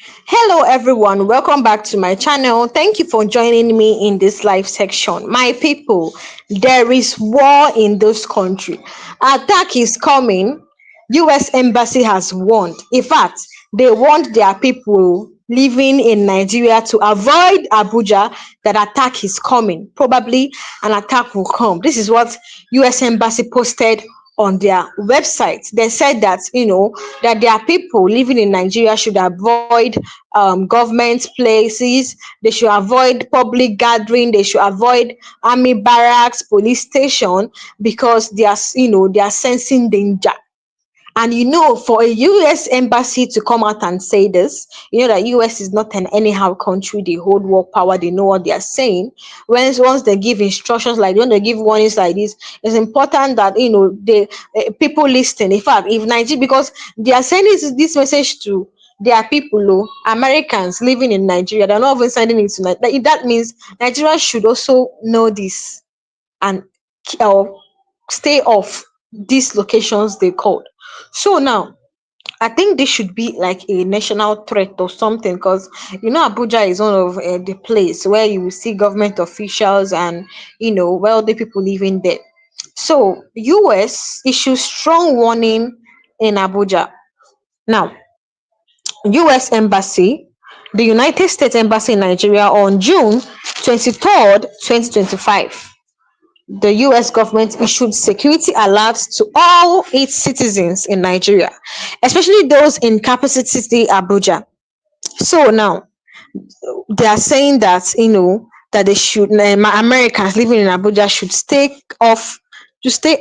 Hello, everyone. Welcome back to my channel. Thank you for joining me in this live section. My people, there is war in this country. Attack is coming. US Embassy has warned. In fact, they warned their people living in Nigeria to avoid Abuja that attack is coming. Probably an attack will come. This is what US Embassy posted on their website. They said that that their people living in Nigeria should avoid government places. They should avoid public gathering. They should avoid army barracks, police station, because they are sensing danger. And for a US embassy to come out and say this, that US is not an anyhow country. They hold world power. They know what they are saying. Once they give instructions, like when they give warnings like this, it's important that the people listen. In fact, if Nigeria, because they are sending this message to their people, Americans living in Nigeria, they're not even sending it to Nigeria. That means Nigeria should also know this and uh, stay off these locations they called. So now, I think this should be like a national threat or something, because Abuja is one of the place where you will see government officials and wealthy people living there. So US issues strong warning in Abuja. Now, US Embassy, the United States Embassy in Nigeria on June 23rd, 2025. The US government issued security alerts to all its citizens in Nigeria, especially those in capital city Abuja. So now they are saying that that they should Americans living in Abuja should stay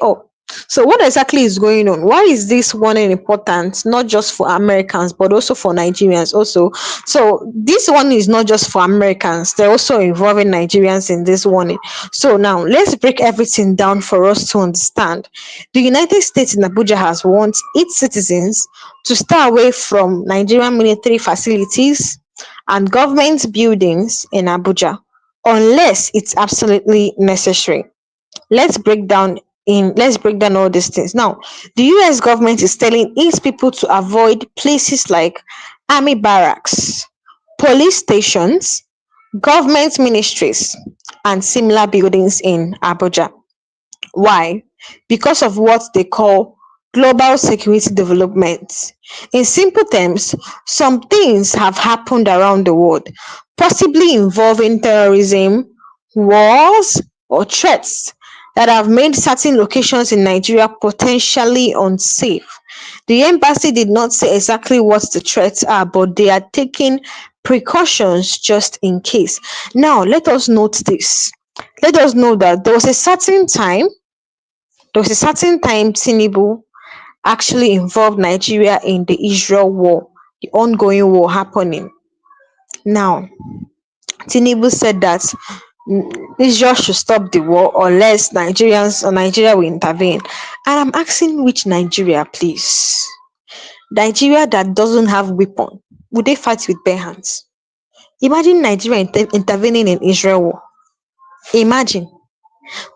up. So what exactly is going on? Why is this warning important, not just for Americans but also for Nigerians also? So this one is not just for Americans, they're also involving Nigerians in this warning. So now let's break everything down for us to understand. The United States in Abuja has warned its citizens to stay away from Nigerian military facilities and government buildings in Abuja unless it's absolutely necessary. Let's break down all these things. Now, the US government is telling its people to avoid places like army barracks, police stations, government ministries, and similar buildings in Abuja. Why? Because of what they call global security developments. In simple terms, some things have happened around the world, possibly involving terrorism, wars, or threats that have made certain locations in Nigeria potentially unsafe. The embassy did not say exactly what the threats are, but they are taking precautions just in case. Now, let us note this. Let us know that there was a certain time Tinubu actually involved Nigeria in the Israel war, the ongoing war happening. Now, Tinubu said that Israel should stop the war unless Nigeria will intervene. And I'm asking, which Nigeria, please? Nigeria that doesn't have weapon. Would they fight with bare hands? Imagine Nigeria intervening in Israel war. Imagine.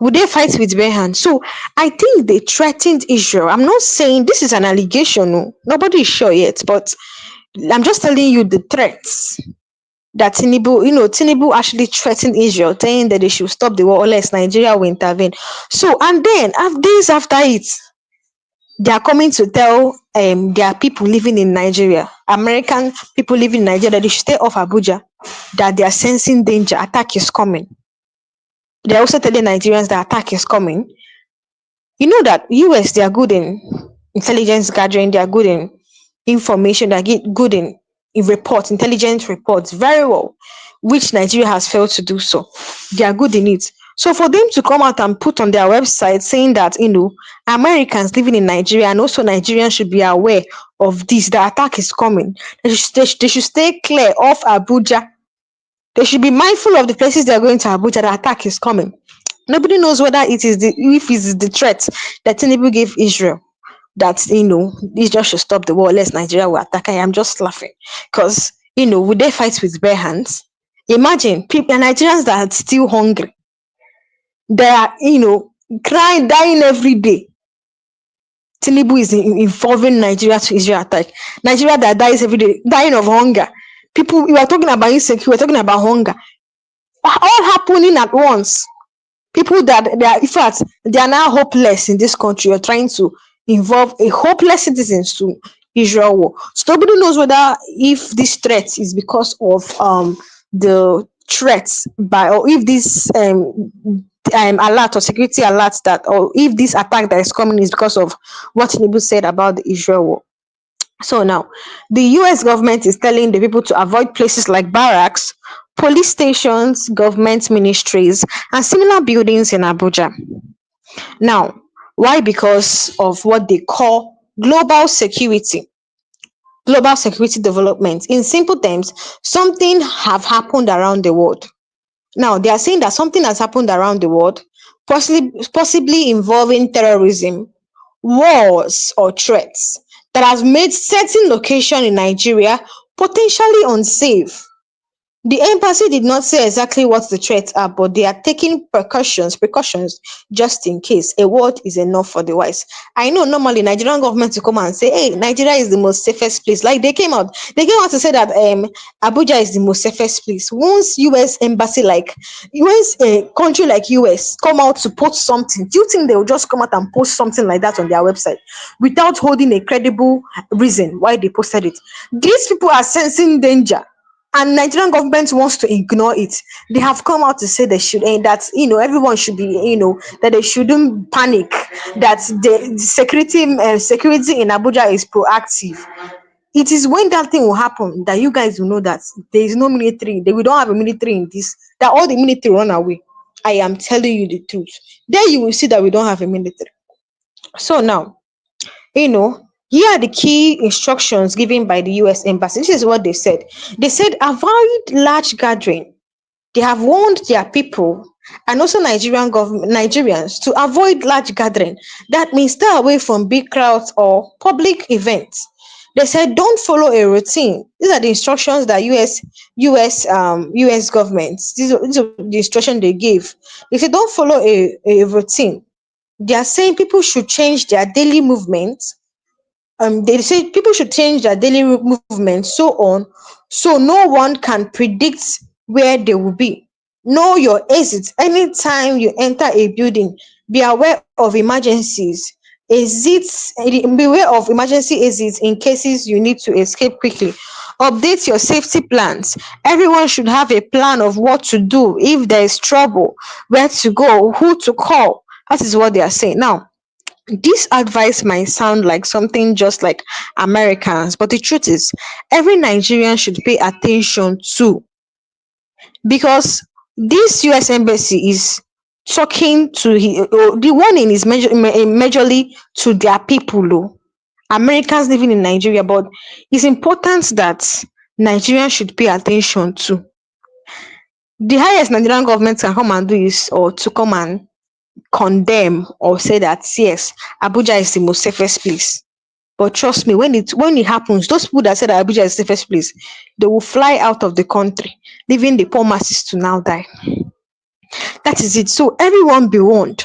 Would they fight with bare hands? So I think they threatened Israel. I'm not saying this is an allegation. No. Nobody is sure yet, but I'm just telling you the threats that Tinubu actually threatened Israel, saying that they should stop the war unless Nigeria will intervene. So, and then days after it, they are coming to tell their people living in Nigeria, American people living in Nigeria, that they should stay off Abuja, that they are sensing danger, attack is coming. They're also telling Nigerians that attack is coming. You know that US, they are good in intelligence gathering, they are good in information, they are good in reports, intelligence reports, very well, which Nigeria has failed to do so. They are good in it. So for them to come out and put on their website saying that Americans living in Nigeria and also Nigerians should be aware of this, the attack is coming. They should stay clear of Abuja. They should be mindful of the places they are going to Abuja, the attack is coming. Nobody knows whether if it is the threat that Tinubu gave Israel, that Israel should stop the war unless Nigeria will attack. I am just laughing because would they fight with bare hands? Imagine people, Nigerians that are still hungry, they are crying, dying every day. Tinubu is involving Nigeria to Israel attack. Nigeria that dies every day, dying of hunger. People, we are talking about insecurity, we're talking about hunger, all happening at once. People that they are, in fact, they are now hopeless in this country. You're trying to involve a hopeless citizens to Israel war. So nobody knows whether if this threat is because of the threats by, or if this alert or security alert that, or if this attack that is coming is because of what Tinubu said about the Israel war. So now, the US government is telling the people to avoid places like barracks, police stations, government ministries, and similar buildings in Abuja. Now, why? Because of what they call global security development. In simple terms, something have happened around the world. Now, they are saying that something has happened around the world, possibly involving terrorism, wars, or threats that has made certain location in Nigeria potentially unsafe. The embassy did not say exactly what the threats are, but they are taking precautions just in case. A word is enough for the wise. I know normally Nigerian government to come and say, hey, Nigeria is the most safest place. Like they came out to say that Abuja is the most safest place. Once US embassy, like US a country like US come out to post something, do you think they will just come out and post something like that on their website without holding a credible reason why they posted it? These people are sensing danger, and Nigerian government wants to ignore it. They have come out to say they should, that everyone should be, that they shouldn't panic, that the security in Abuja is proactive. It is when that thing will happen that you guys will know that there is no military, that we don't have a military in this, that all the military run away. I am telling you the truth. Then you will see that we don't have a military. So now, here are the key instructions given by the US embassy. This is what they said. They said avoid large gathering. They have warned their people and also Nigerians to avoid large gathering. That means stay away from big crowds or public events. They said don't follow a routine. These are the instructions that US government. These are the instruction they gave. They said don't follow a routine. They are saying people should change their daily movements. They say people should change their daily movement, so on, so no one can predict where they will be. Know your exits anytime you enter a building. Be aware of emergencies exits Beware of emergency exits in cases you need to escape quickly. Update your safety plans. Everyone should have a plan of what to do if there is trouble, where to go, who to call. That is what they are saying now. This advice might sound like something just like Americans, but the truth is, every Nigerian should pay attention to, because this US embassy is talking to the warning is majorly to their people, Americans living in Nigeria, but it's important that Nigerians should pay attention to. The highest Nigerian government can come and do is, or to come and condemn or say that yes, Abuja is the most safest place. But trust me, when it happens, those people that said that Abuja is the safest place, they will fly out of the country, leaving the poor masses to now die. That is it. So everyone be warned.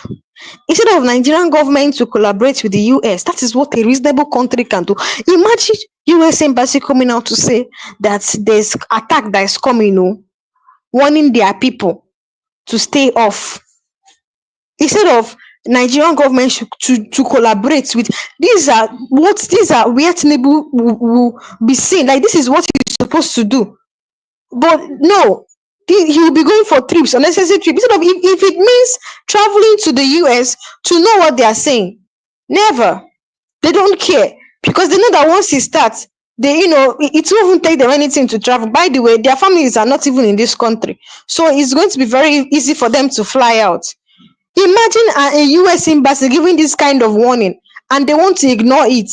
Instead of Nigerian government to collaborate with the US, that is what a reasonable country can do. Imagine US embassy coming out to say that there's attack that is coming, warning their people to stay off. Instead of Nigerian government to collaborate with, these are where Tinubu will be seen like this is what he's supposed to do. But no, he will be going for trips, unnecessary trips. Instead of, if it means traveling to the US to know what they are saying, never. They don't care, because they know that once it starts, it won't even take them anything to travel. By the way, their families are not even in this country, so it's going to be very easy for them to fly out. Imagine a US embassy giving this kind of warning and they want to ignore it,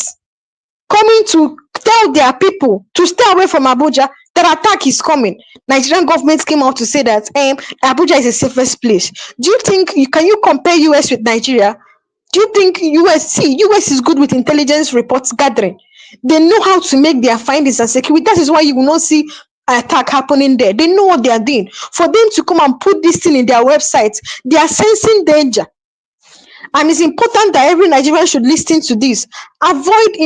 coming to tell their people to stay away from Abuja, that attack is coming. Nigerian government came out to say that Abuja is the safest place. Do you think can you compare US with Nigeria? Do you think US is good with intelligence reports gathering? They know how to make their findings and security. That is why you will not see attack happening there. They know what they are doing. For them to come and put this thing in their website, they are sensing danger. And it's important that every Nigerian should listen to this. Avoid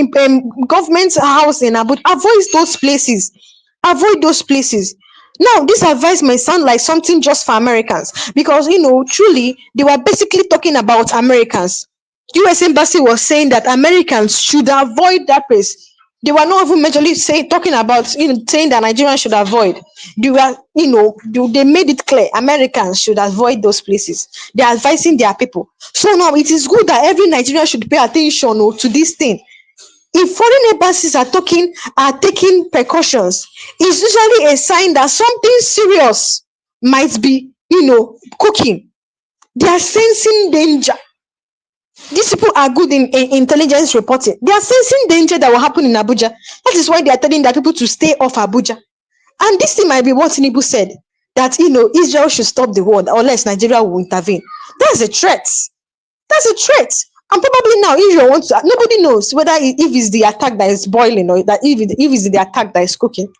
government house in Abuja. Avoid those places. Avoid those places. Now, this advice may sound like something just for Americans because, truly, they were basically talking about Americans. US Embassy was saying that Americans should avoid that place. They were not even majorly talking about, saying that Nigerians should avoid. They were, they made it clear Americans should avoid those places. They're advising their people. So now it is good that every Nigerian should pay attention to this thing. If foreign embassies are taking precautions, it's usually a sign that something serious might be, cooking. They are sensing danger. These people are good in intelligence reporting. They are sensing danger that will happen in Abuja. That is why they are telling their people to stay off Abuja. And this thing might be what Tinubu said, that Israel should stop the war unless Nigeria will intervene. That's a threat. That's a threat. And probably now Israel wants to, nobody knows whether if it's the attack that is boiling or that if it's the attack that is cooking.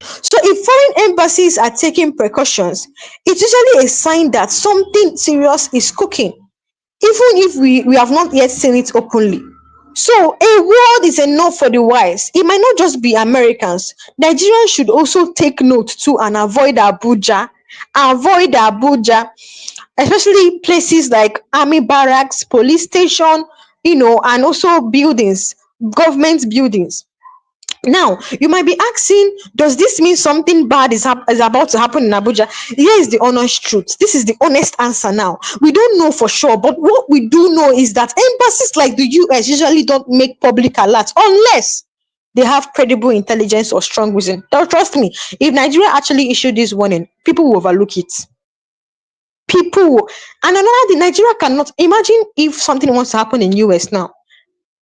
So if foreign embassies are taking precautions, it's usually a sign that something serious is cooking, even if we have not yet seen it openly. So a word is enough for the wise. It might not just be Americans. Nigerians should also take note too and avoid Abuja. Avoid Abuja, especially places like army barracks, police station, and also buildings, government buildings. Now, you might be asking, does this mean something bad is about to happen in Abuja? Here is the honest truth. This is the honest answer now. We don't know for sure, but what we do know is that embassies like the US usually don't make public alerts unless they have credible intelligence or strong reason. Now, trust me, if Nigeria actually issued this warning, people will overlook it. And another thing, Nigeria cannot imagine if something wants to happen in US now.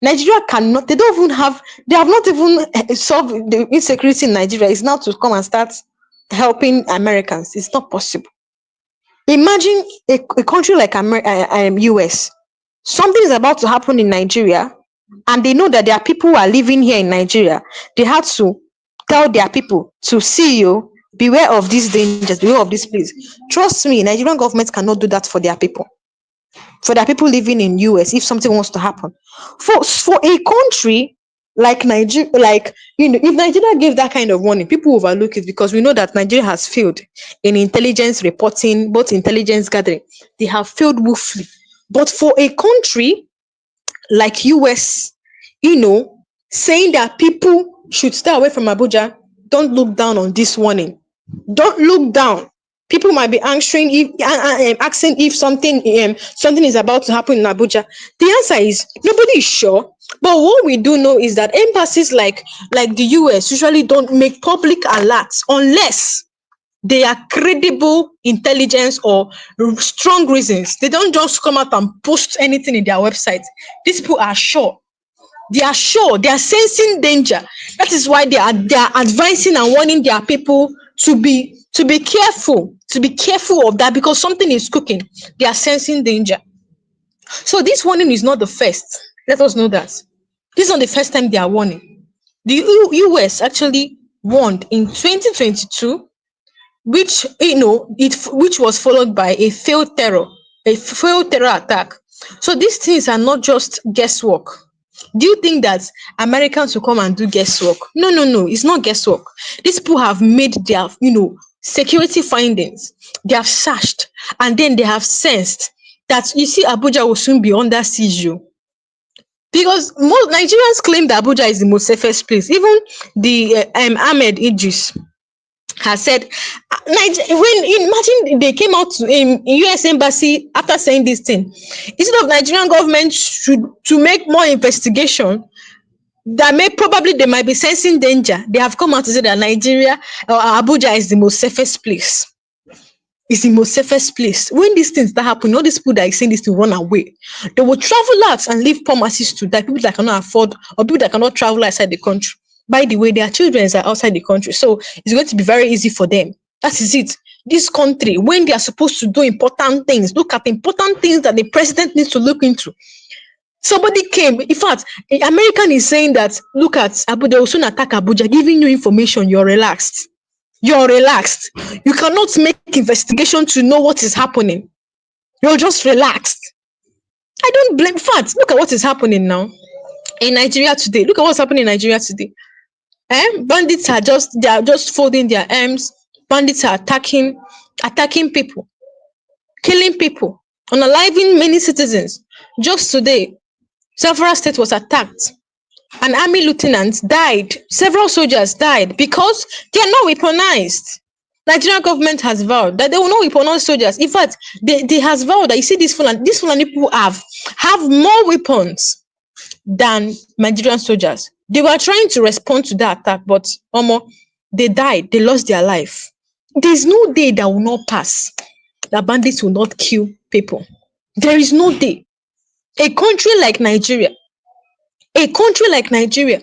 Nigeria cannot, they have not even solved the insecurity in Nigeria. It's now to come and start helping Americans. It's not possible. Imagine a country like US. Something is about to happen in Nigeria, and they know that there are people who are living here in Nigeria. They had to tell their people to see you, beware of these dangers, beware of this place. Trust me, Nigerian government cannot do that for their people. For their people living in US, if something wants to happen. For a country like Nigeria, if Nigeria gave that kind of warning, people overlook it because we know that Nigeria has failed in intelligence reporting, both intelligence gathering. They have failed woefully. But for a country like US, saying that people should stay away from Abuja, don't look down on this warning. Don't look down. People might be asking if something is about to happen in Abuja. The answer is nobody is sure. But what we do know is that embassies like the US usually don't make public alerts unless they are credible intelligence or strong reasons. They don't just come out and post anything in their website. These people are sure. They are sure. They are sensing danger. That is why they are advising and warning their people to be careful. To be careful of that because something is cooking. They are sensing danger. So this warning is not the first. Let us know that. This is not the first time they are warning. The US actually warned in 2022, which which was followed by a failed terror attack. So these things are not just guesswork. Do you think that Americans will come and do guesswork? No, it's not guesswork. These people have made their security findings. They have searched and then they have sensed that you see Abuja will soon be under siege. Because most Nigerians claim that Abuja is the most safest place. Even the Ahmed Idris has said, imagine they came out in US embassy after saying this thing, instead of Nigerian government to make more investigation that they might be sensing danger, they have come out to say that Nigeria or Abuja is the most safest place. It's the most safest place. When these things start happening, all these people that are saying this to run away, they will travel out and leave poor masses to die, people that cannot afford or people that cannot travel outside the country. By the way, their children are outside the country, so it's going to be very easy for them. That is it. This country, when they are supposed to do important things, look at important things that the president needs to look into. Somebody came, in fact, an American is saying that, look at Abuja, they will soon attack Abuja, giving you information, you're relaxed. You're relaxed. You cannot make investigation to know what is happening. You're just relaxed. I don't blame. In fact, look at what is happening now in Nigeria today. Look at what's happening in Nigeria today. Bandits are just folding their arms. Bandits are attacking people, killing people, unaliving many citizens. Just today, several states was attacked. An army lieutenant died. Several soldiers died because they are not weaponized. Nigerian government has vowed that they will not weaponize soldiers. In fact, they has vowed that you see these Fulani people have more weapons than Nigerian soldiers. They were trying to respond to that attack, but they died. They lost their life. There's no day that will not pass that bandits will not kill people. There is no day. A country like Nigeria, a country like Nigeria,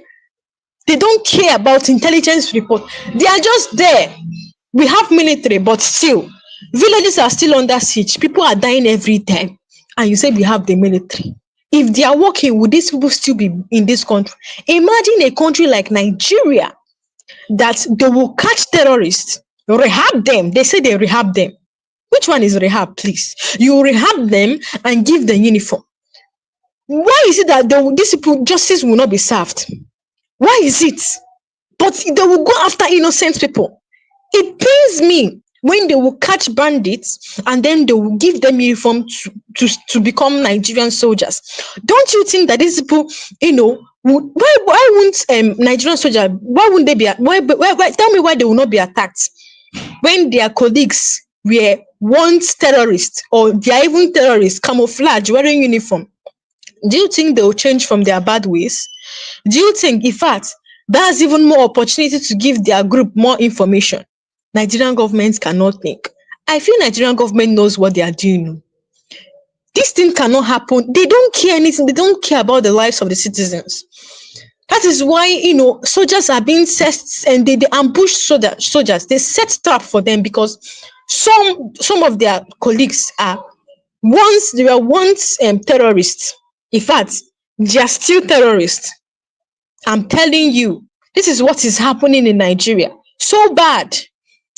they don't care about intelligence report. They are just there. We have military, but still, villages are still under siege. People are dying every time. And you say we have the military. If they are working, would these people still be in this country? Imagine a country like Nigeria that they will catch terrorists, rehab them. They say they rehab them. Which one is rehab, please? You rehab them and give them uniform. Why is it that these people justice will not be served? Why is it? But they will go after innocent people. It pains me when they will catch bandits and then they will give them uniform to become Nigerian soldiers. Don't you think that these people, why won't Nigerian soldier, why wouldn't they be, why, tell me why they will not be attacked when their colleagues were once terrorists, or they are even terrorists, camouflage, wearing uniform? Do you think they will change from their bad ways? Do you think, in fact, that's even more opportunity to give their group more information? Nigerian government cannot think. I feel Nigerian government knows what they are doing. This thing cannot happen. They don't care anything. They don't care about the lives of the citizens. That is why, soldiers are being set, and they ambush soldiers. They set trap for them because some of their colleagues were once terrorists. In fact, they are still terrorists. I'm telling you, this is what is happening in Nigeria. So bad.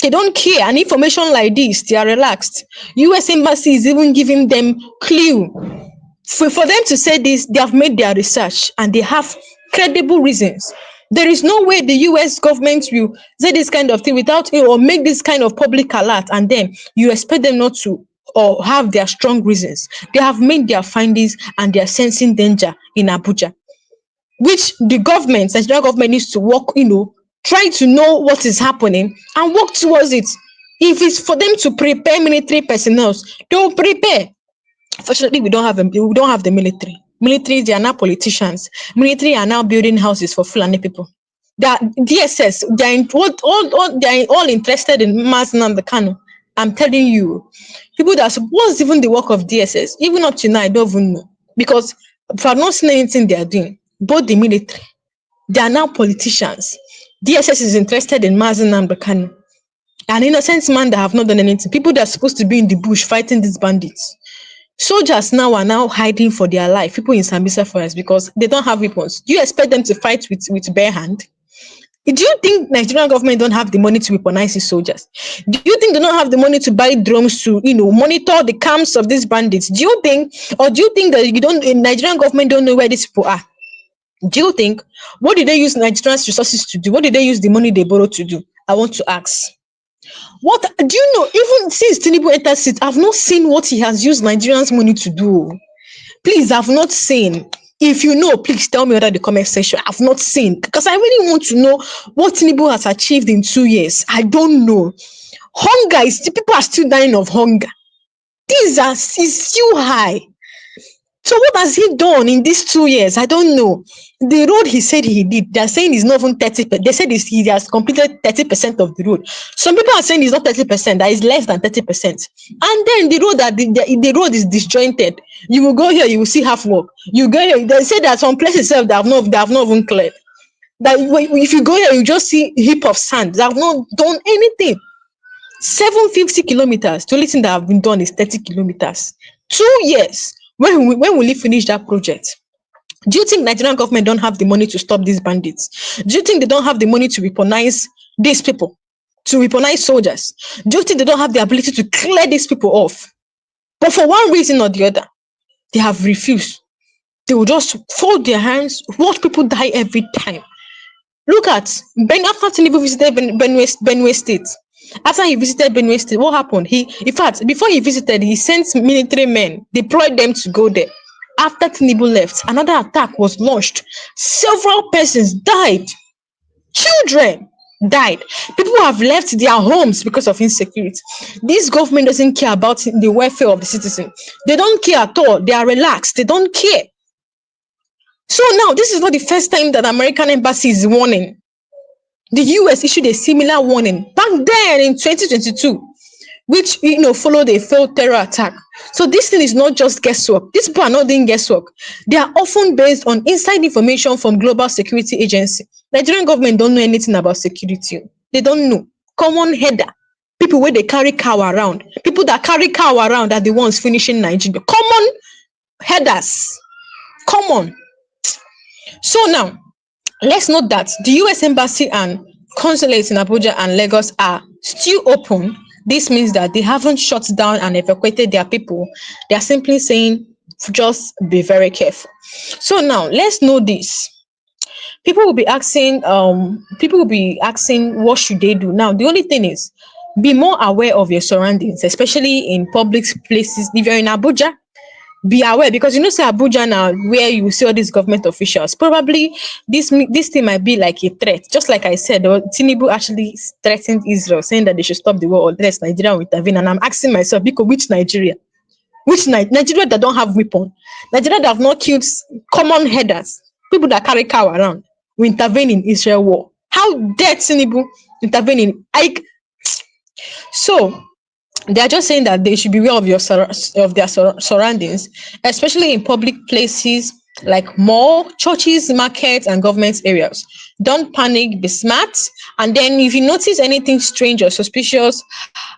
They don't care. And information like this, they are relaxed. US Embassy is even giving them clue. For them to say this, they have made their research and they have credible reasons. There is no way the US government will say this kind of thing without or make this kind of public alert, and then you expect them not to or have their strong reasons. They have made their findings and they are sensing danger in Abuja, which the government, Nigerian government, needs to work, try to know what is happening and work towards it. If it's for them to prepare military personnel, they will prepare. Fortunately, we don't have the military. Military, they are now politicians. Military are now building houses for Fulani people. That DSS, they're all interested in mass and the Kano. I'm telling you, people what's even the work of DSS? Even up to now, I don't even know. Because I've not seen anything they are doing. Both the military, they are now politicians. DSS is interested in Mazen and Kano. An innocent man that have not done anything. People that are supposed to be in the bush fighting these bandits. Soldiers now are now hiding for their life. People in Sambisa forest because they don't have weapons. Do you expect them to fight with bare hand? Do you think Nigerian government don't have the money to weaponize these soldiers? Do you think they don't have the money to buy drones to, monitor the camps of these bandits? Do you think that Nigerian government don't know where these people are? Do you think, what did they use Nigerians resources to do? What did they use the money they borrowed to do? I want to ask. What do you know? Even since Tinubu entered seat, I've not seen what he has used Nigerians' money to do. Please, I've not seen. If you know, please tell me under the comment section. I've not seen, because I really want to know what Tinubu has achieved in 2 years. I don't know. People are still dying of hunger. Is still high. So what has he done in these 2 years? I don't know. The road he said he did, they're saying he's not even 30%. They said he has completed 30% of the road. Some people are saying it's not 30%, that is less than 30%. And then the road the road is disjointed. You will go here, you will see half work. You go here, they say that some places they have not even cleared. That if you go here, you just see a heap of sand. They have not done anything. 750 kilometers. The only thing that have been done is 30 kilometers. 2 years. When will he finish that project? Do you think Nigerian government don't have the money to stop these bandits? Do you think they don't have the money to weaponize these people, to weaponize soldiers? Do you think they don't have the ability to clear these people off? But for one reason or the other, they have refused. They will just fold their hands, watch people die every time. Look at Ben after Tinubu visited Benue State. After he visited Benue State, what happened? In fact, before he visited, he sent military men, deployed them to go there. After Tinubu left, another attack was launched. Several persons died. Children died. People have left their homes because of insecurity. This government doesn't care about the welfare of the citizen. They don't care at all. They are relaxed. They don't care. So now, this is not the first time that American embassy is warning. The US issued a similar warning back then in 2022, which followed a failed terror attack. So this thing is not just guesswork. These people are not doing guesswork. They are often based on inside information from global security agency. Nigerian government don't know anything about security. They don't know. Common header. People where they carry cow around. People that carry cow around are the ones finishing Nigeria. Common headers. Common. So now, let's note that the US Embassy and consulates in Abuja and Lagos are still open. This means that they haven't shut down and evacuated their people. They are simply saying, just be very careful. So now, let's know this. People will be asking, what should they do? Now, the only thing is, be more aware of your surroundings, especially in public places. If you're in Abuja, be aware, because say Abuja now, where you see all these government officials, probably this thing might be like a threat. Just like I said, Tinubu actually threatened Israel, saying that they should stop the war or else Nigeria will intervene. And I'm asking myself, because which Nigeria? Which Nigeria that don't have weapon? Nigeria that have not killed common headers, people that carry cow around, will intervene in Israel war. How dare Tinubu intervene in So they are just saying that they should be aware of their surroundings, especially in public places like mall, churches, markets, and government areas. Don't panic, be smart. And then if you notice anything strange or suspicious,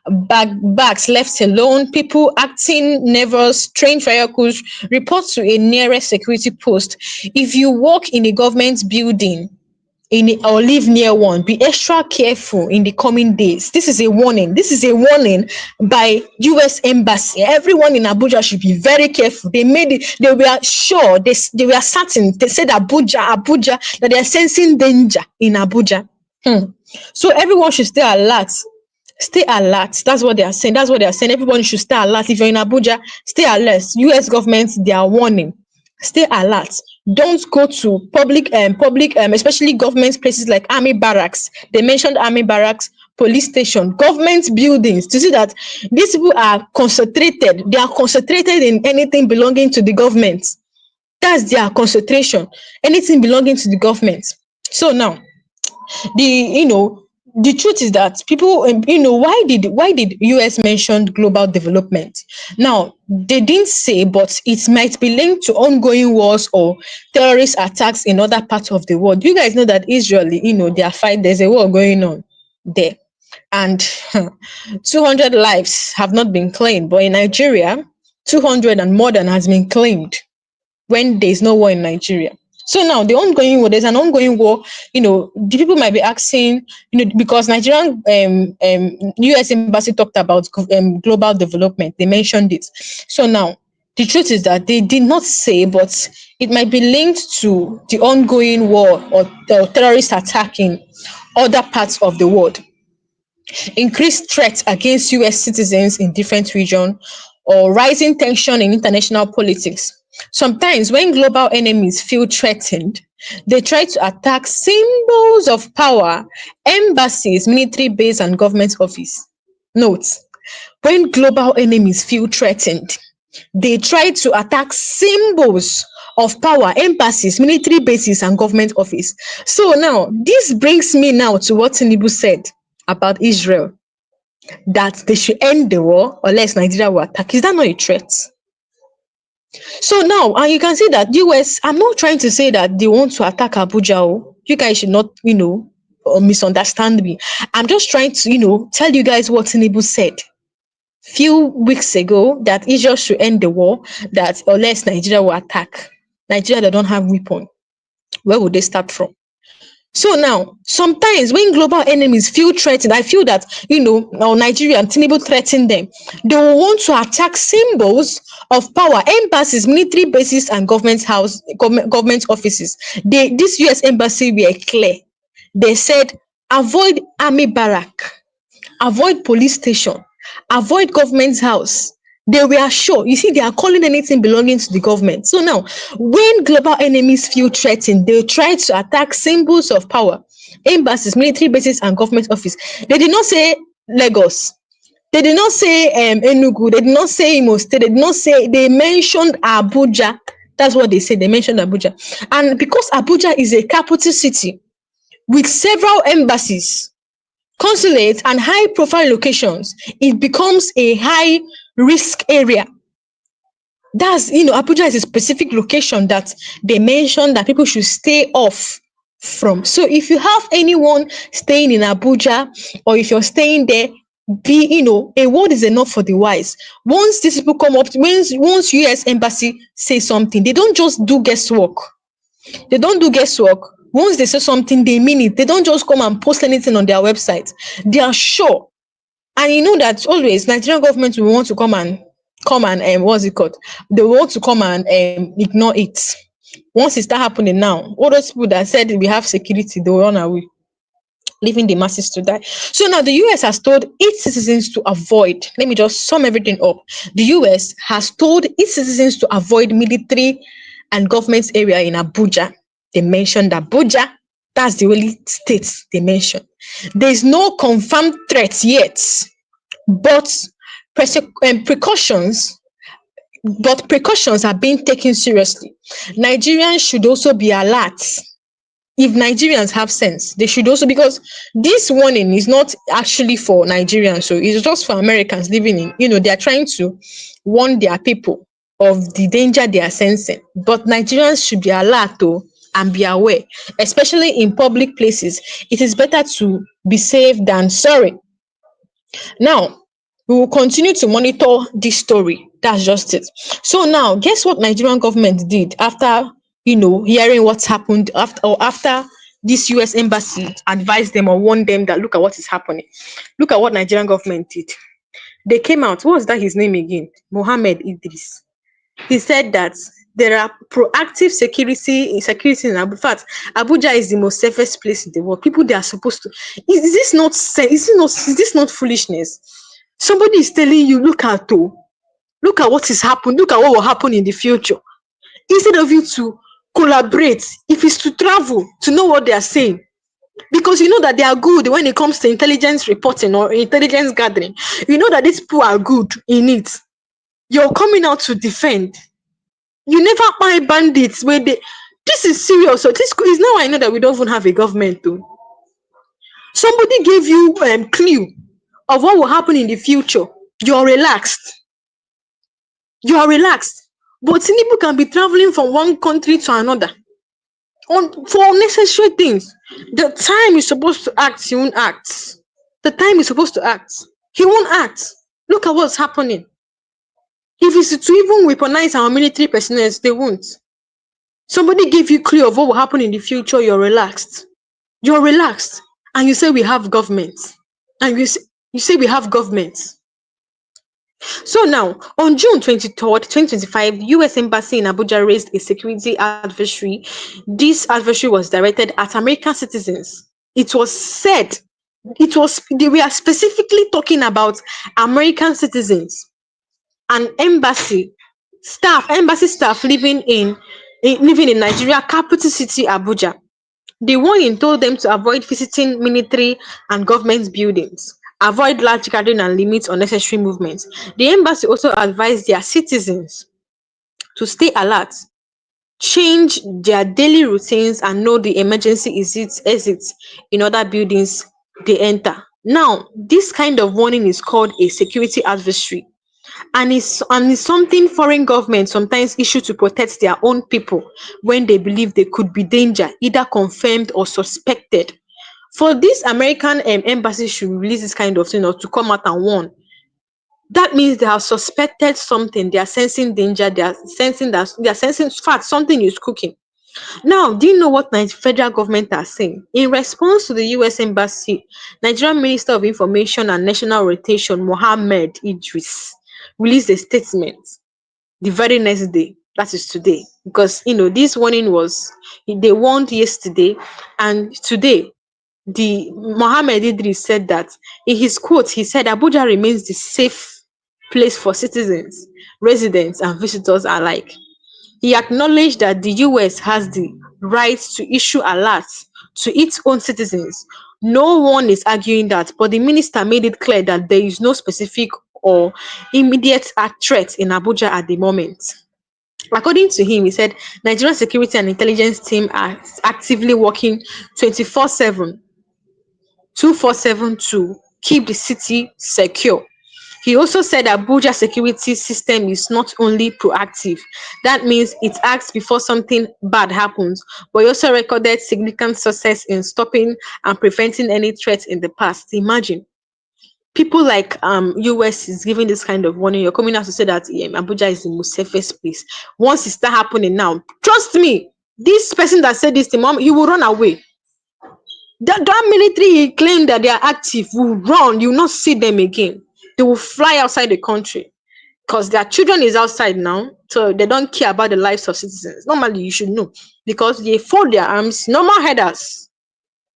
bags left alone, people acting nervous, strange vehicles, report to a nearest security post. If you walk in a government building, or live near one, be extra careful in the coming days. This is a warning. This is a warning by US Embassy. Everyone in Abuja should be very careful. They made it, they were sure, they were certain. They said Abuja, that they are sensing danger in Abuja. So everyone should stay alert. Stay alert. That's what they are saying. Everybody should stay alert. If you're in Abuja, stay alert. US government, they are warning. Stay alert. Don't go to public, especially government places like army barracks. They mentioned army barracks, police station, government buildings, to see that these people are concentrated. They are concentrated in anything belonging to the government. That's their concentration. Anything belonging to the government. So now, the truth is that people, why did US mention global development? Now, they didn't say, but it might be linked to ongoing wars or terrorist attacks in other parts of the world. You guys know that Israel, there's a war going on there. And 200 lives have not been claimed. But in Nigeria, 200 and more than has been claimed when there's no war in Nigeria. So now there's an ongoing war. The people might be asking, because Nigerian US Embassy talked about global development. They mentioned it. So now the truth is that they did not say, but it might be linked to the ongoing war or terrorist attack in other parts of the world. Increased threats against US citizens in different regions, or rising tension in international politics. Sometimes when global enemies feel threatened, they try to attack symbols of power, embassies, military base, and government office. Note, when global enemies feel threatened, they try to attack symbols of power, embassies, military bases, and government office. So now, this brings me now to what Tinubu said about Israel, that they should end the war unless Nigeria will attack. Is that not a threat? So now, and you can see that US, I'm not trying to say that they want to attack Abuja. You guys should not, misunderstand me. I'm just trying to, tell you guys what Tinubu said few weeks ago, that Israel should end the war, that unless Nigeria will attack. Nigeria, they don't have weapon. Where would they start from? So now, sometimes when global enemies feel threatened, I feel that, Nigeria and Tinubu threaten them. They will want to attack symbols of power, embassies, military bases, and government offices. This US embassy were clear. They said avoid army barrack, avoid police station, avoid government house. They were sure. You see, they are calling anything belonging to the government. So now, when global enemies feel threatened, they try to attack symbols of power, embassies, military bases, and government office. They did not say Lagos. They did not say Enugu. They did not say Imo State. They did not say. They mentioned Abuja. That's what they said. They mentioned Abuja, and because Abuja is a capital city with several embassies, consulates, and high profile locations, it becomes a high risk area. That's, Abuja is a specific location that they mentioned that people should stay off from. So if you have anyone staying in Abuja, or if you're staying there, be, a word is enough for the wise. Once these people come up, once US embassy say something, they don't just do guesswork. They don't do guesswork. Once they say something, they mean it. They don't just come and post anything on their website. They are sure. And you know that always Nigerian government will want to come and what's it called? They want to come and ignore it. Once it start happening now, all those people that said we have security, they will run away, leaving the masses to die. So now the US has told its citizens to avoid, let me just sum everything up. The US has told its citizens to avoid military and government area in Abuja. They mentioned Abuja. That's the only state they mentioned. There is no confirmed threat yet, but precautions precautions are being taken seriously. Nigerians should also be alert. If Nigerians have sense, they should also, because this warning is not actually for Nigerians, so it's just for Americans living in, they are trying to warn their people of the danger they are sensing. But Nigerians should be alert though, and be aware, especially in public places. It is better to be safe than sorry. Now, we will continue to monitor this story. That's just it. So now, guess what Nigerian government did after, hearing what's happened after this US embassy advised them or warned them that look at what is happening. Look at what Nigerian government did. They came out. What was that his name again? Mohammed Idris. He said that there are proactive security in Abuja. In fact, Abuja is the most safest place in the world. People they are supposed to. Is this not is this not foolishness? Somebody is telling you, look at what is happening, look at what will happen in the future. Instead of you to collaborate, if it's to travel, to know what they are saying. Because you know that they are good when it comes to intelligence reporting or intelligence gathering. You know that these people are good in it. You're coming out to defend. You never buy bandits where they. This is serious. So this is now I know that we don't even have a government though. Somebody gave you clue of what will happen in the future. You're relaxed. You are relaxed. But Tinubu can be traveling from one country to another for unnecessary things. The time is supposed to act, he won't act. The time is supposed to act, he won't act. Look at what's happening. If it's to even weaponize our military personnel, they won't. Somebody gave you clue of what will happen in the future, you're relaxed. You're relaxed. And you say we have government. And you say we have government. So now, on June 23rd, 2025, US Embassy in Abuja raised a security advisory. This advisory was directed at American citizens. It was said, they were specifically talking about American citizens and embassy staff living in Nigeria capital city Abuja. The warning told them to avoid visiting military and government buildings, avoid large gathering and limit unnecessary movements. The embassy also advised their citizens to stay alert, change their daily routines and know the emergency exits in other buildings they enter. Now, this kind of warning is called a security advisory, and it's something foreign governments sometimes issue to protect their own people when they believe there could be danger, either confirmed or suspected. For this American embassy should release this kind of thing or to come out and warn, that means they have suspected something, they are sensing danger, they are sensing fact something is cooking. Now, do you know what federal government are saying? In response to the US Embassy, Nigerian Minister of Information and National Rotation, Mohammed Idris, released a statement the very next day, that is today, because this warning was, they warned yesterday and today the Mohammed Idris said that in his quote, he said Abuja remains the safe place for citizens, residents, and visitors alike. He acknowledged that the US has the right to issue alerts to its own citizens. No one is arguing that, but the minister made it clear that there is no specific or immediate threat in Abuja at the moment. According to him, he said Nigerian security and intelligence team are actively working 24/7, 247 to keep the city secure. He also said Abuja security system is not only proactive, that means it acts before something bad happens, but he also recorded significant success in stopping and preventing any threats in the past. Imagine people like US is giving this kind of warning. You're coming out to say that Abuja is the most safest place. Once it start happening now, trust me, this person that said this to mom, he will run away. That military he claimed that they are active will run. You will not see them again. They will fly outside the country because their children is outside now, so they don't care about the lives of citizens. Normally, you should know because they fold their arms, normal headers,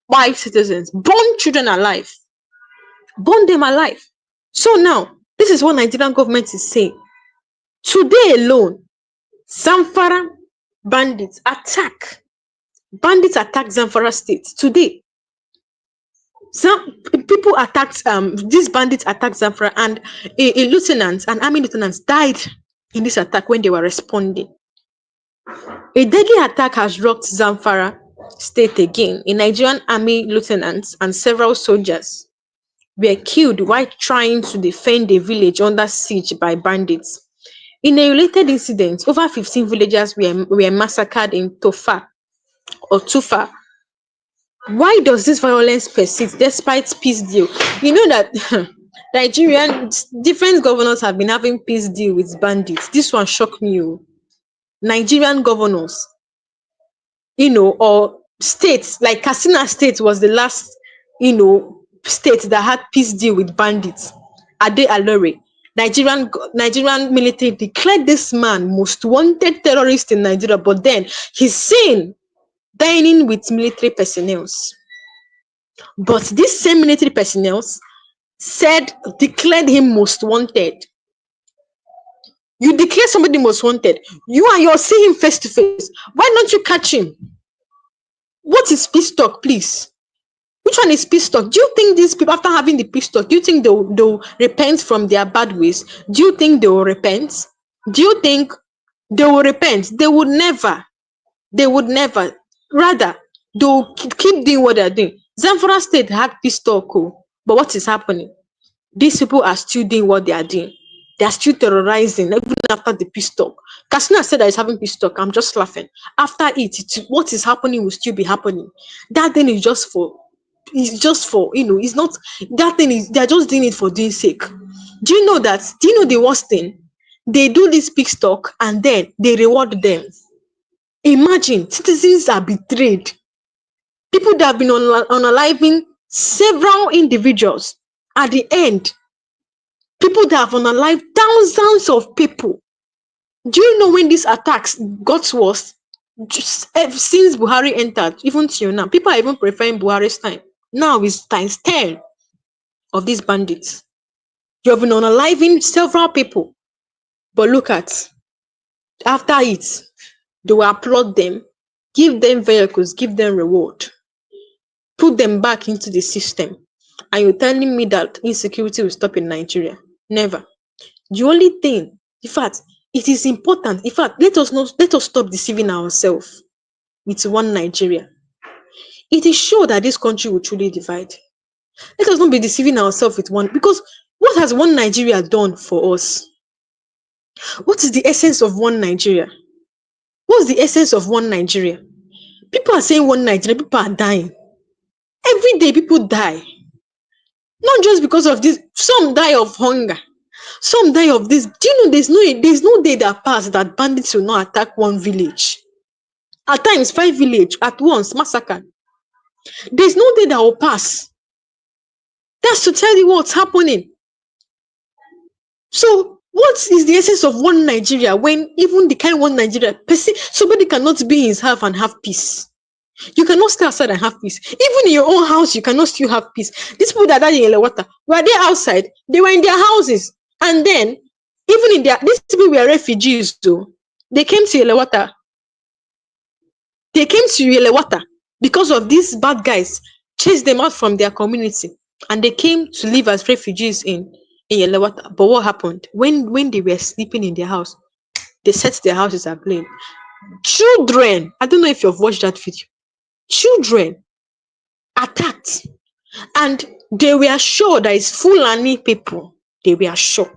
by citizens, burn children alive, burn them alive. So now, this is what Nigerian government is saying. Today alone, Zamfara bandits attack Zamfara state today. Some people attacked these bandits attacked Zamfara, and a lieutenant, an army lieutenant, died in this attack when they were responding. A deadly attack has rocked Zamfara state again. A Nigerian army lieutenant and several soldiers were killed while trying to defend a village under siege by bandits. In a related incident, over 15 villagers were massacred in Tufa. Why does this violence persist despite peace deal? You know that Nigerian different governors have been having peace deal with bandits. This one shocked me. Nigerian governors, or states like Katsina State was the last, state that had peace deal with bandits. Ade Alore, Nigerian military declared this man most wanted terrorist in Nigeria, but then he's seen dining with military personnel. But this same military personnel declared him most wanted. You declare somebody most wanted. You're seeing him face to face. Why don't you catch him? What is peace talk, please? Which one is peace talk? Do you think these people, after having the peace talk, do you think they'll repent from their bad ways? Do you think they will repent? Do you think they will repent? They would never. They would never. Rather, they'll keep doing what they're doing. Zamfara State had peace talk, but what is happening? These people are still doing what they are doing. They are still terrorizing even after the peace talk. Kasina said that he's having peace talk. I'm just laughing. After what is happening will still be happening. That thing is just for, it's not, that thing is, they're just doing it for doing sake. Do you know the worst thing? They do this peace talk and then they reward them. Imagine, citizens are betrayed. People that have been unaliving several individuals. At the end, people that have unalived thousands of people. Do you know when these attacks got worse? Just since Buhari entered, even till now, people are even preferring Buhari's time. Now it's times 10 of these bandits. You have been unaliving several people. But look at, after it, they will applaud them, give them vehicles, give them reward, put them back into the system. And you're telling me that insecurity will stop in Nigeria? Never. The only thing, in fact, it is important. In fact, let us stop deceiving ourselves with one Nigeria. It is sure that this country will truly divide. Let us not be deceiving ourselves with one, because what has one Nigeria done for us? What is the essence of one Nigeria? What's the essence of one Nigeria? People are saying one Nigeria, people are dying. Every day people die. Not just because of this. Some die of hunger. Some die of this. Do you know there's no day that passes that bandits will not attack one village? At times, 5 villages at once, massacre. There's no day that will pass. That's to tell you what's happening. So, what is the essence of one Nigeria when even the kind of one Nigeria, somebody cannot be in his half and have peace? You cannot stay outside and have peace. Even in your own house, you cannot still have peace. These people that died in Elewata, were they outside? They were in their houses. And then, even in these people were refugees too. They came to Elewata. They came to Elewata because of these bad guys chased them out from their community. And they came to live as refugees in Elewata. But what happened? When they were sleeping in their house, they set their houses ablaze. Children, I don't know if you've watched that video. Children attacked, and they were sure that it's Fulani people. They were sure.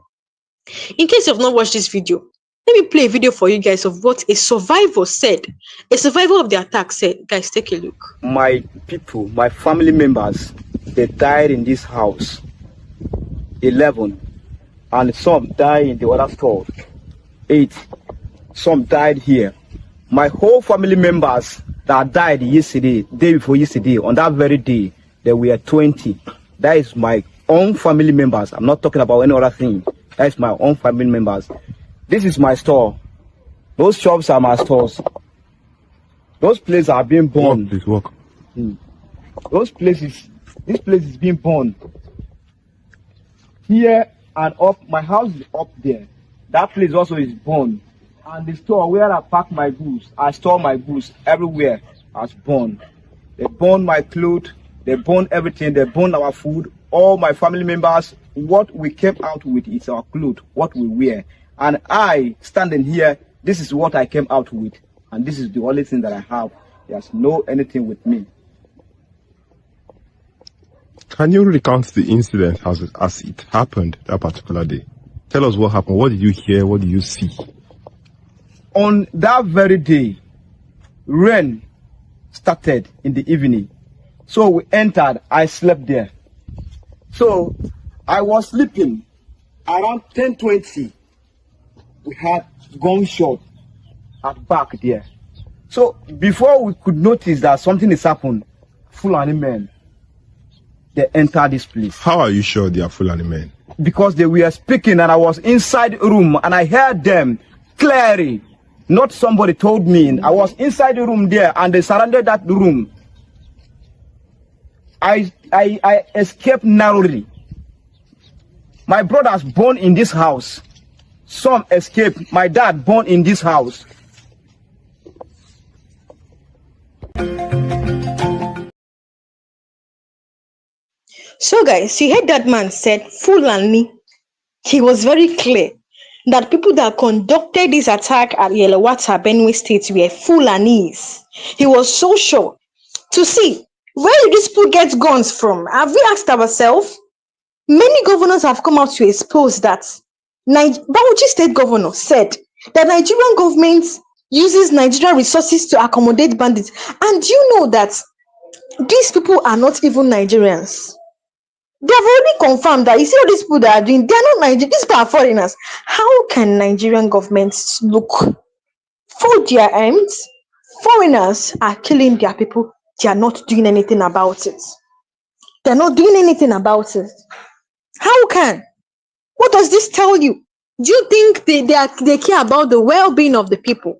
In case you've not watched this video, let me play a video for you guys of what a survivor said. A survivor of the attack said. Guys, take a look. My people, my family members, they died in this house. 11. And some died in the other store. 8. Some died here. My whole family members that died yesterday, day before yesterday, on that very day, there were 20. That is my own family members. I'm not talking about any other thing. That is my own family members. This is my store. Those shops are my stores. Those places are being burned. Please walk. Those places, this place is being burned. Here and up, my house is up there. That place also is burned. And the store where I pack my goods, I store my goods everywhere, has burned. They burned my clothes, they burned everything, they burned our food, all my family members. What we came out with is our clothes, what we wear. And I, standing here, this is what I came out with. And this is the only thing that I have. There's no anything with me. Can you recount the incident as it happened that particular day? Tell us what happened. What did you hear? What did you see? On that very day, rain started in the evening. So we entered, I slept there. So I was sleeping around 10:20. We had gunshot at back there. So before we could notice that something is happened, Fulani men, they entered this place. How are you sure they are Fulani men? Because they were speaking and I was inside the room and I heard them clearly. Not somebody told me. I was inside the room there and they surrounded that room. I escaped narrowly. My brothers born in this house. Some escaped. My dad born in this house. So guys, you heard that man said Fulani. He was very clear that people that conducted this attack at Yelewata, Benue State were Fulanis. He was so sure. To see, where did these people get guns from? Have we asked ourselves? Many governors have come out to expose that. Bauchi State Governor said that Nigerian government uses Nigerian resources to accommodate bandits. And you know that these people are not even Nigerians. They have already confirmed that you see all these people that are doing, they are not Nigerian, these people are foreigners. How can Nigerian government look for their ends? Foreigners are killing their people, they are not doing anything about it. They're not doing anything about it. How can? What does this tell you? Do you think they care about the well-being of the people?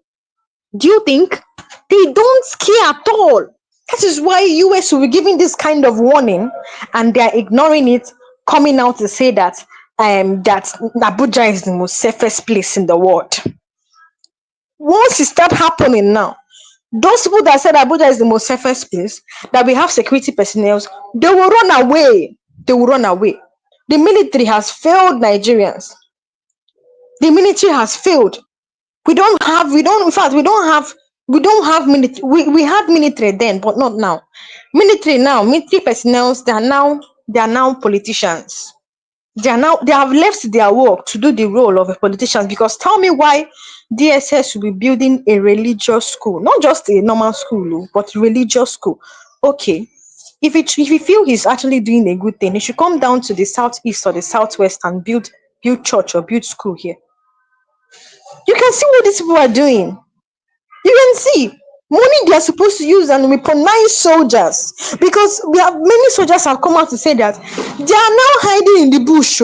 Do you think they don't care at all? That is why US will be giving this kind of warning and they're ignoring it, coming out to say that that Abuja is the most safest place in the world. Once it start happening now, those people that said Abuja is the most safest place, that we have security personnel, they will run away. They will run away. The military has failed Nigerians. The military has failed. We don't have military. We had military then, but not now. Military personnel, they are now they have left their work to do the role of a politician. Because tell me why DSS will be building a religious school, not just a normal school, but religious school. Okay, if you feel he's actually doing a good thing, he should come down to the southeast or the southwest and build church or build school here. You can see what these people are doing. You can see money they are supposed to use and weaponize soldiers, because many soldiers have come out to say that they are now hiding in the bush.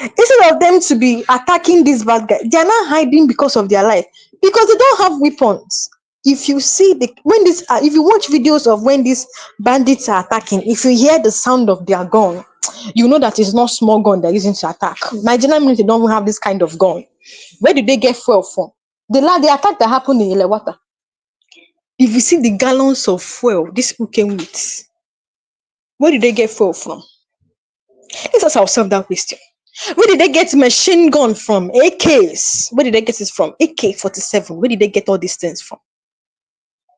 Instead of them to be attacking this bad guy, they are now hiding because of their life, because they don't have weapons. If you see the when this if you watch videos of when these bandits are attacking, if you hear the sound of their gun, you know that it's not small gun they're using to attack. Nigerian military don't even have this kind of gun. Where did they get fuel from? The attack that happened in Ilewata, if you see the gallons of fuel these people came with, where did they get fuel from? Let's ask ourselves that question. Where did they get machine gun from? AKs. Where did they get it from? AK-47. Where did they get all these things from?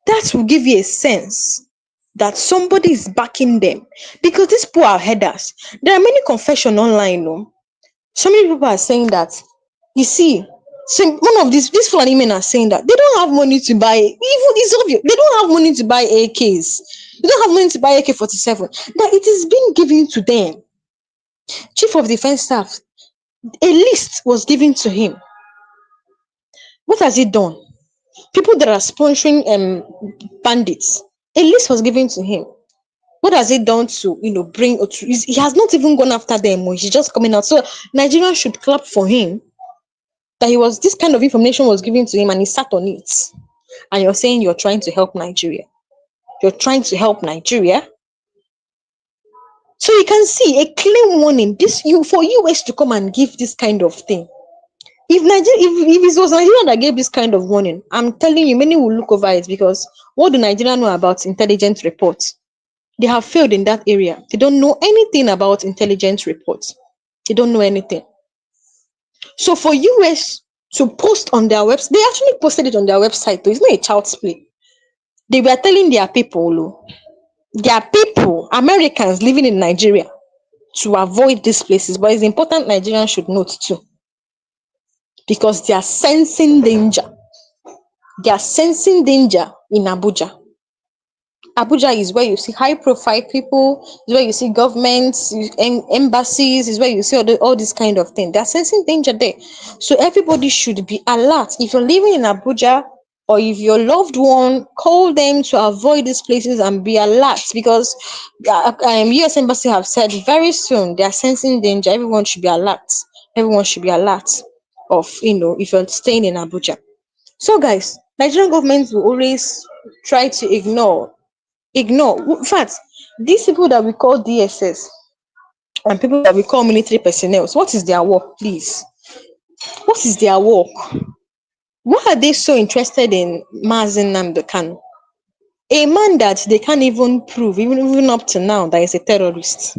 That will give you a sense that somebody is backing them, because these poor are headers. There are many confessions online. No? So many people are saying that, you see, so one of these Fulani men are saying that they don't have money to buy, even it's obvious, they don't have money to buy AKs. They don't have money to buy AK-47. That it is being given to them. Chief of Defense Staff, a list was given to him. What has he done? People that are sponsoring bandits, a list was given to him. What has he done to bring? He has not even gone after them. He's just coming out. So Nigerians should clap for him that this kind of information was given to him and he sat on it. And you're saying you're trying to help Nigeria. You're trying to help Nigeria. So you can see a clear warning. For US to come and give this kind of thing. If it was Nigeria that gave this kind of warning, I'm telling you, many will look over it, because what do Nigerians know about intelligence reports? They have failed in that area. They don't know anything about intelligence reports. They don't know anything. So for US to post on their website, they actually posted it on their website. It's not a child's play. They were telling their people, Americans living in Nigeria, to avoid these places. But it's important Nigerians should note too, because they are sensing danger. They are sensing danger in Abuja. Abuja is where you see high-profile people, is where you see governments, embassies, is where you see all this kind of thing. They are sensing danger there. So everybody should be alert. If you're living in Abuja, or if your loved one, call them to avoid these places and be alert, because US Embassy have said very soon they are sensing danger. Everyone should be alert. Everyone should be alert of, if you're staying in Abuja. So guys, Nigerian government will always try to ignore. In fact, these people that we call DSS and people that we call military personnel, what is their work, please? What is their work? Why are they so interested in Mazen Namdekan? A man that they can't even prove, even up to now, that is a terrorist.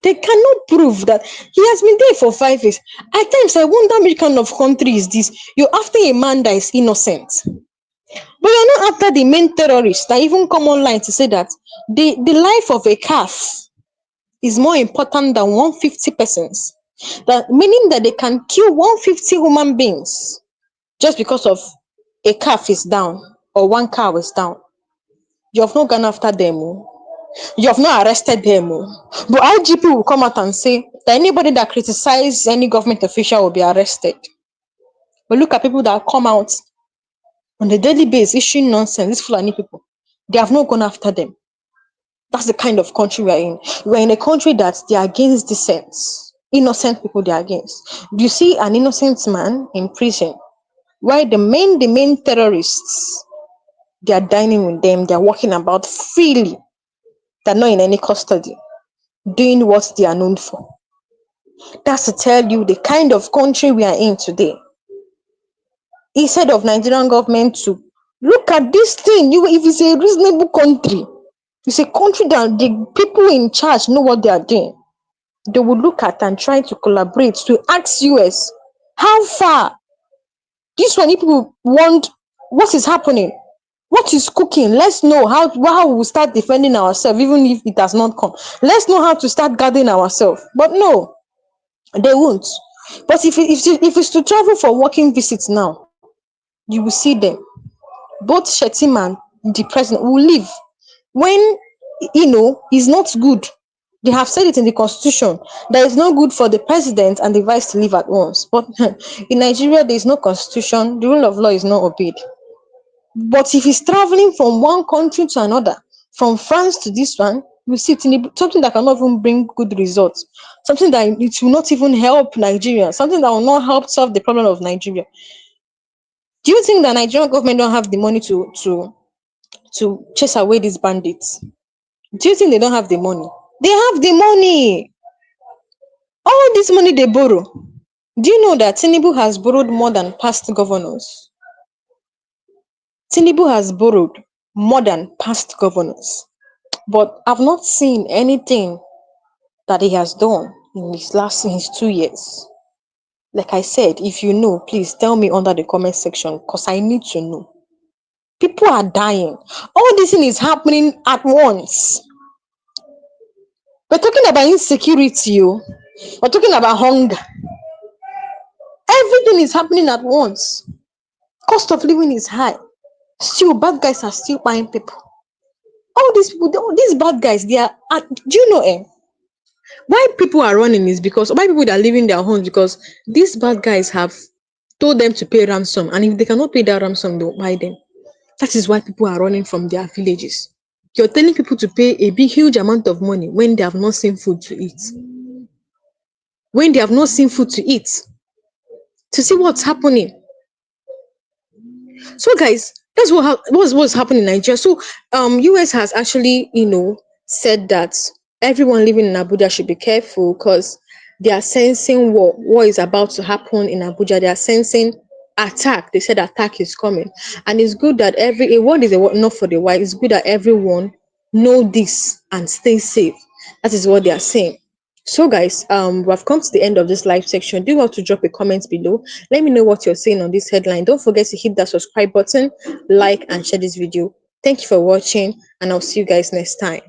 They cannot prove that he has been there for 5 years. At times, I wonder which kind of country is this? You're after a man that is innocent. But you're not after the main terrorists that even come online to say that the life of a calf is more important than 150 persons. That meaning that they can kill 150 human beings just because of a calf is down or one cow is down. You have not gone after them. You have not arrested them. But IGP will come out and say that anybody that criticizes any government official will be arrested. But look at people that come out on a daily basis issuing nonsense. These Fulani people, they have not gone after them. That's the kind of country we're in. We're in a country that they are against dissent. Innocent people they are against. Do you see an innocent man in prison? Why the main terrorists, they are dining with them, they are walking about freely. They're not in any custody, doing what they are known for. That's to tell you the kind of country we are in today. Instead of Nigerian government to look at this thing, if it's a reasonable country, it's a country that the people in charge know what they are doing. They will look at and try to collaborate to ask US how far this one people want, what is happening, what is cooking. Let's know how we will start defending ourselves, even if it has not come. Let's know how to start guarding ourselves. But no, they won't. But if it's to travel for working visits now, you will see them. Both Shettima and the president will leave when it's not good. They have said it in the constitution that it's not good for the president and the vice to leave at once. But in Nigeria, there is no constitution. The rule of law is not obeyed. But if he's traveling from one country to another, from France to this one, we see something that cannot even bring good results, something that it will not even help Nigeria, something that will not help solve the problem of Nigeria. Do you think the Nigerian government don't have the money to chase away these bandits? Do you think they don't have the money? They have the money. All this money they borrow. Do you know that Tinubu has borrowed more than past governors? Tinubu has borrowed more than past governors. But I've not seen anything that he has done in his 2 years. Like I said, if you know, please tell me under the comment section because I need to know. People are dying. All this thing is happening at once. We're talking about insecurity. We're talking about hunger. Everything is happening at once. Cost of living is high. Still, bad guys are still buying people. All these people, all these bad guys, they are. Do you know? Why people are running is because why people that are leaving their homes because these bad guys have told them to pay ransom, and if they cannot pay that ransom, they'll buy them. That is why people are running from their villages. You're telling people to pay a big, huge amount of money when they have not seen food to eat. When they have not seen food to eat, to see what's happening. So, guys, that's what's happening in Nigeria. So, US has actually, said that everyone living in Abuja should be careful because they are sensing war. War is about to happen in Abuja. They are sensing attack. They said attack is coming, and it's good that a word is a word not for the wise. It's good that everyone know this and stay safe. That is what they are saying. So, guys, we've come to the end of this live section. Do you want to drop a comment below? Let me know what you're saying on this headline. Don't forget to hit that subscribe button, like, and share this video. Thank you for watching, and I'll see you guys next time.